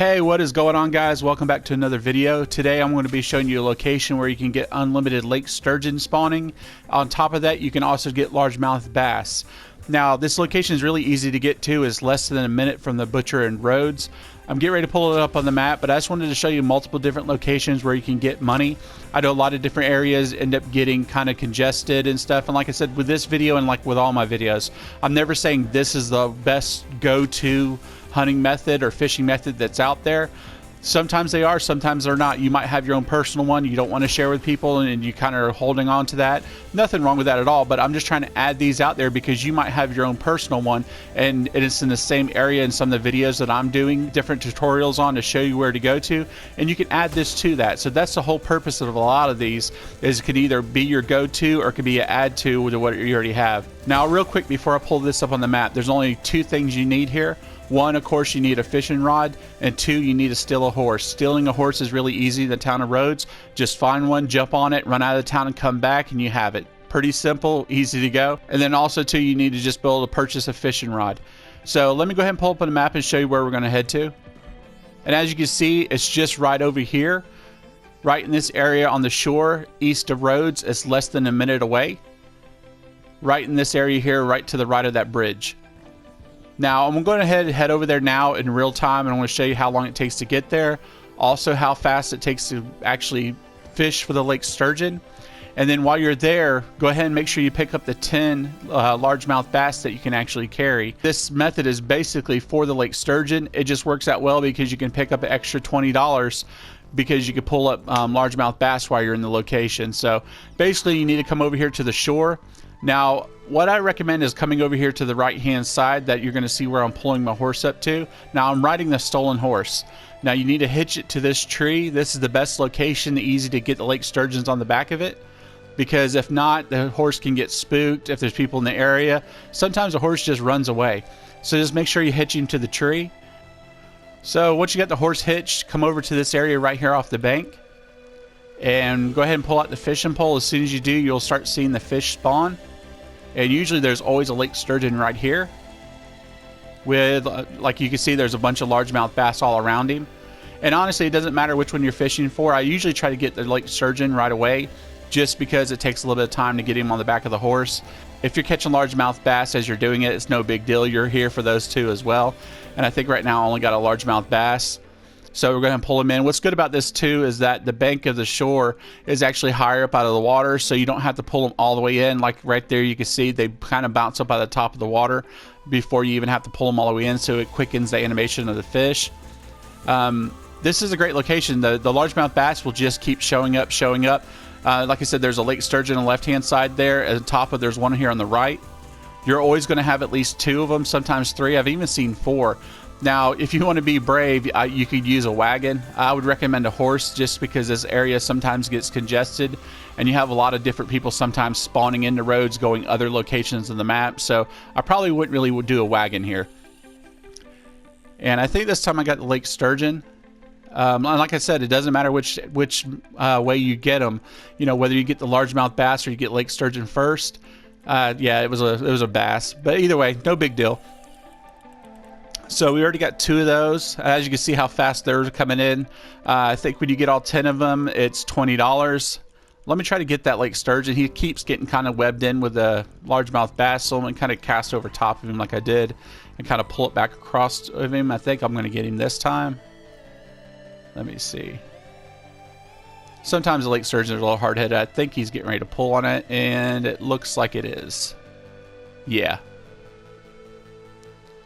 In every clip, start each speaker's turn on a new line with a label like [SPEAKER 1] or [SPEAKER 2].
[SPEAKER 1] Hey, what is going on, guys? Welcome back to another video. Today I'm going to be showing you a location where you can get unlimited lake sturgeon spawning. On top of that, you can also get largemouth bass. Now, this location is really easy to get to. It's less than a minute from the Butcher and Rhodes. I'm getting ready to pull it up on the map, but I just wanted to show you multiple different locations where you can get money. I know a lot of different areas end up getting kind of congested and stuff, and like I said, with this video and like with all my videos, I'm never saying this is the best go-to hunting method or fishing method that's out there. Sometimes they are, sometimes they're not. You might have your own personal one you don't want to share with people, and you kind of are holding on to that. Nothing wrong with that at all, but I'm just trying to add these out there because you might have your own personal one, and it's in the same area in some of the videos that I'm doing different tutorials on to show you where to go to, and you can add this to that. So that's the whole purpose of a lot of these, is it can either be your go-to or it can be an add to what you already have. Now, real quick before I pull this up on the map, there's only two things you need here. One, of course, you need a fishing rod, and two, you need to steal a horse. Stealing a horse is really easy in the town of Rhodes. Just find one, jump on it, run out of the town, and come back, and you have it. Pretty simple, easy to go. And then also, too, you need to just be able to purchase a fishing rod. So let me go ahead and pull up on the map and show you where we're going to head to. And as you can see, it's just right over here, right in this area on the shore, east of Rhodes. It's less than a minute away. Right in this area here, right to the right of that bridge. Now, I'm going to head over there now in real time, and I'm going to show you how long it takes to get there. Also, how fast it takes to actually fish for the lake sturgeon. And then while you're there, go ahead and make sure you pick up the 10 largemouth bass that you can actually carry. This method is basically for the lake sturgeon. It just works out well because you can pick up an extra $20 because you can pull up largemouth bass while you're in the location. So basically, you need to come over here to the shore. Now, what I recommend is coming over here to the right-hand side that you're going to see where I'm pulling my horse up to. Now, I'm riding the stolen horse. Now, you need to hitch it to this tree. This is the best location, easy to get the lake sturgeons on the back of it. Because if not, the horse can get spooked if there's people in the area. Sometimes the horse just runs away. So just make sure you hitch him to the tree. So once you got the horse hitched, come over to this area right here off the bank. And go ahead and pull out the fishing pole. As soon as you do, you'll start seeing the fish spawn. And usually there's always a lake sturgeon right here with, like you can see, there's a bunch of largemouth bass all around him. And honestly, it doesn't matter which one you're fishing for. I usually try to get the lake sturgeon right away just because it takes a little bit of time to get him on the back of the horse. If you're catching largemouth bass as you're doing it, it's no big deal. You're here for those two as well. And I think right now I only got a largemouth bass. So we're going to pull them in. What's good about this too is that the bank of the shore is actually higher up out of the water, so you don't have to pull them all the way in. Like right there, you can see they kind of bounce up by the top of the water before you even have to pull them all the way in, so it quickens the animation of the fish. This is a great location. The largemouth bass will just keep showing up. Like I said, there's a lake sturgeon on the left-hand side there. At the top of there's one here on the right. You're always going to have at least 2 of them, sometimes 3. I've even seen 4. Now, if you want to be brave, you could use a wagon. I would recommend a horse just because this area sometimes gets congested and you have a lot of different people sometimes spawning into Rhodes going other locations on the map. So I probably wouldn't really do a wagon here. And I think this time I got the lake sturgeon. Like I said, it doesn't matter which way you get them. You know, whether you get the largemouth bass or you get lake sturgeon first. Yeah, it was a bass. But either way, no big deal. So we already got 2 of those. As you can see how fast they're coming in. I think when you get all 10 of them, it's $20. Let me try to get that lake sturgeon. He keeps getting kind of webbed in with the largemouth bass, so I'm going to kind of cast over top of him like I did and kind of pull it back across of him. I think I'm going to get him this time. Let me see. Sometimes the lake sturgeon is a little hard-headed. I think he's getting ready to pull on it, and it looks like it is. Yeah.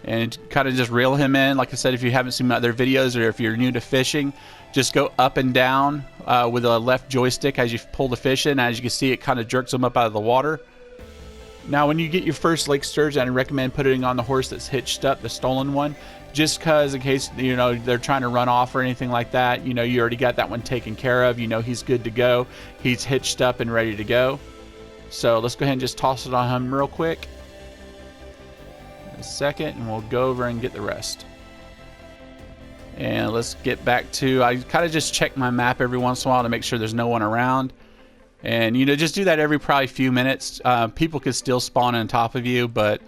[SPEAKER 1] And kind of just reel him in. Like I said, if you haven't seen my other videos or if you're new to fishing, just go up and down with the left joystick as you pull the fish in. As you can see, it kind of jerks them up out of the water. Now, when you get your first lake sturgeon, I recommend putting on the horse that's hitched up, the stolen one, just because in case, you know, they're trying to run off or anything like that, you know, you already got that one taken care of. You know, he's good to go. He's hitched up and ready to go. So let's go ahead and just toss it on him real quick. A second, and we'll go over and get the rest. And let's get back to, I kind of just check my map every once in a while to make sure there's no one around. And, you know, just do that every probably few minutes. People could still spawn on top of you, but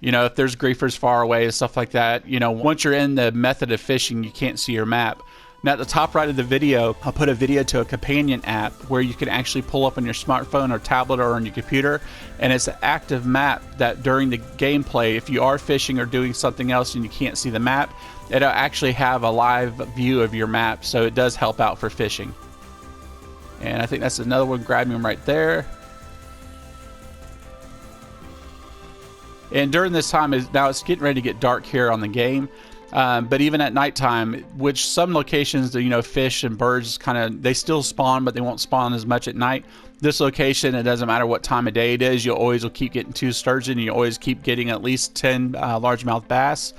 [SPEAKER 1] You know, if there's griefers far away and stuff like that, you know, once you're in the method of fishing, you can't see your map. Now at the top right of the video, I'll put a video to a companion app where you can actually pull up on your smartphone or tablet or on your computer, and it's an active map that during the gameplay, if you are fishing or doing something else and you can't see the map, it'll actually have a live view of your map, so it does help out for fishing. And I think that's another one grabbing him right there. And during this time, now it's getting ready to get dark here on the game. But even at nighttime, which some locations, you know, fish and birds kind of, they still spawn, but they won't spawn as much at night. This location, it doesn't matter what time of day it is, you always will keep getting 2 sturgeon. You always keep getting at least 10 largemouth bass.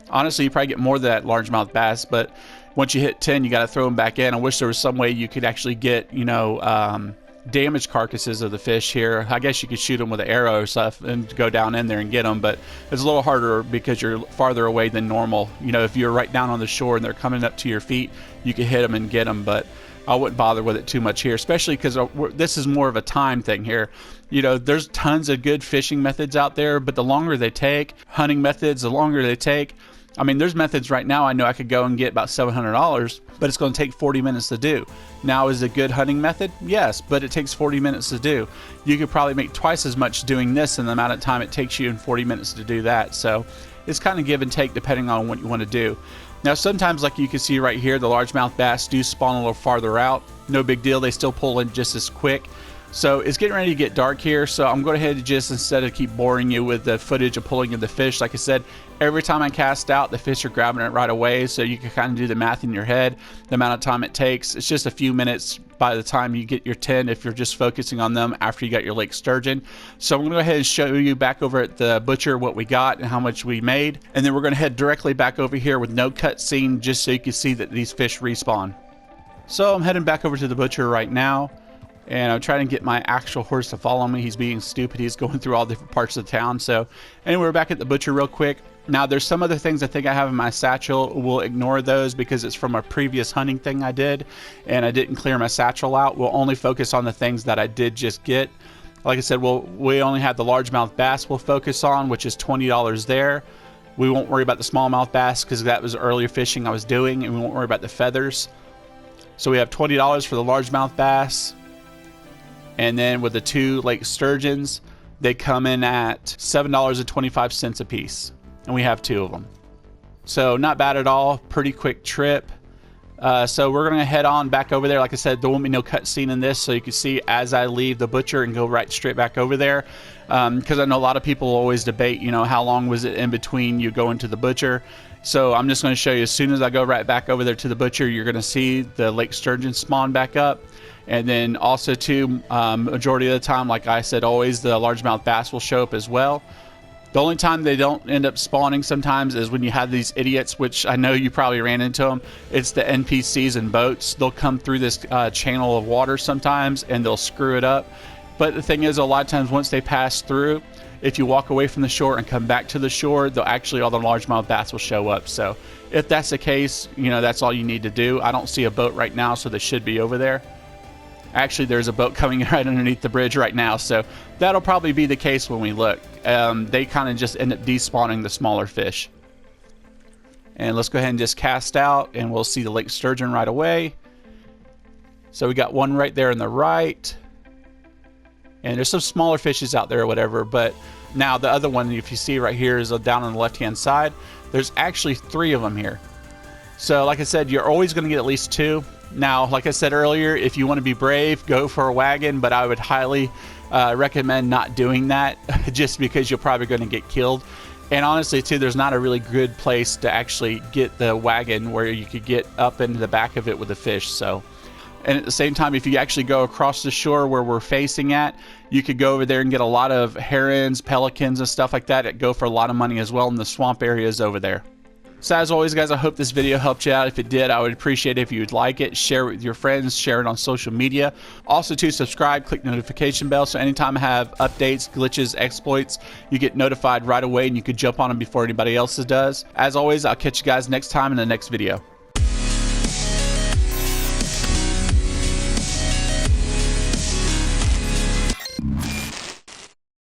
[SPEAKER 1] Honestly, you probably get more than that largemouth bass, but once you hit 10, you got to throw them back in. I wish there was some way you could actually get, you know, damaged carcasses of the fish here. I guess you could shoot them with an arrow or stuff and go down in there and get them, but it's a little harder because you're farther away than normal. You know, if you're right down on the shore and they're coming up to your feet, you could hit them and get them, but I wouldn't bother with it too much here, especially because this is more of a time thing here. You know, there's tons of good fishing methods out there, but the longer they take, hunting methods, the longer they take. I mean, there's methods right now I know I could go and get about $700, but it's going to take 40 minutes to do. Now, is it a good hunting method? Yes, but it takes 40 minutes to do. You could probably make twice as much doing this in the amount of time it takes you in 40 minutes to do that. So it's kind of give and take depending on what you want to do. Now, sometimes, like you can see right here, the largemouth bass do spawn a little farther out. No big deal. They still pull in just as quick. So it's getting ready to get dark here, so I'm going ahead and just, instead of keep boring you with the footage of pulling in the fish, like I said, every time I cast out, the fish are grabbing it right away, so you can kind of do the math in your head, the amount of time it takes. It's just a few minutes by the time you get your 10 if you're just focusing on them after you got your lake sturgeon. So I'm going to go ahead and show you back over at the butcher what we got and how much we made, and then we're going to head directly back over here with no cutscene just so you can see that these fish respawn. So I'm heading back over to the butcher right now, and I'm trying to get my actual horse to follow me. He's being stupid. He's going through all different parts of the town. So anyway, we're back at the butcher real quick. Now, there's some other things I think I have in my satchel. We'll ignore those because it's from a previous hunting thing I did, and I didn't clear my satchel out. We'll only focus on the things that I did just get. Like I said, we only have the largemouth bass we'll focus on, which is $20 there. We won't worry about the smallmouth bass because that was earlier fishing I was doing, and we won't worry about the feathers. So we have $20 for the largemouth bass. And then with the 2 lake sturgeons, they come in at $7.25 a piece. And we have 2 of them. So not bad at all. Pretty quick trip. So we're going to head on back over there. Like I said, there won't be no cutscene in this, so you can see as I leave the butcher and go right straight back over there. Because I know a lot of people always debate, you know, how long was it in between you going to the butcher. So I'm just going to show you, as soon as I go right back over there to the butcher, you're going to see the lake sturgeon spawn back up. And then also too, majority of the time, like I said, always the largemouth bass will show up as well. The only time they don't end up spawning sometimes is when you have these idiots, which I know you probably ran into them. It's the NPCs and boats. They'll come through this channel of water sometimes and they'll screw it up. But the thing is, a lot of times once they pass through, if you walk away from the shore and come back to the shore, they'll actually, all the largemouth bass will show up. So if that's the case, you know, that's all you need to do. I don't see a boat right now, so they should be over there. Actually, there's a boat coming right underneath the bridge right now, so that'll probably be the case when we look. They kind of just end up despawning the smaller fish. And let's go ahead and just cast out, and we'll see the lake sturgeon right away. So we got one right there on the right. And there's some smaller fishes out there or whatever, but now the other one, if you see right here, is down on the left-hand side. There's actually 3 of them here. So like I said, you're always going to get at least 2. Now, like I said earlier, if you want to be brave, go for a wagon, but I would highly recommend not doing that just because you're probably going to get killed. And honestly, too, there's not a really good place to actually get the wagon where you could get up into the back of it with the fish. So, and at the same time, if you actually go across the shore where we're facing at, you could go over there and get a lot of herons, pelicans, and stuff like that that go for a lot of money as well in the swamp areas over there. So as always, guys, I hope this video helped you out. If it did, I would appreciate it if you would like it, share it with your friends, share it on social media. Also, to subscribe, click the notification bell, so anytime I have updates, glitches, exploits, you get notified right away and you can jump on them before anybody else does. As always, I'll catch you guys next time in the next video.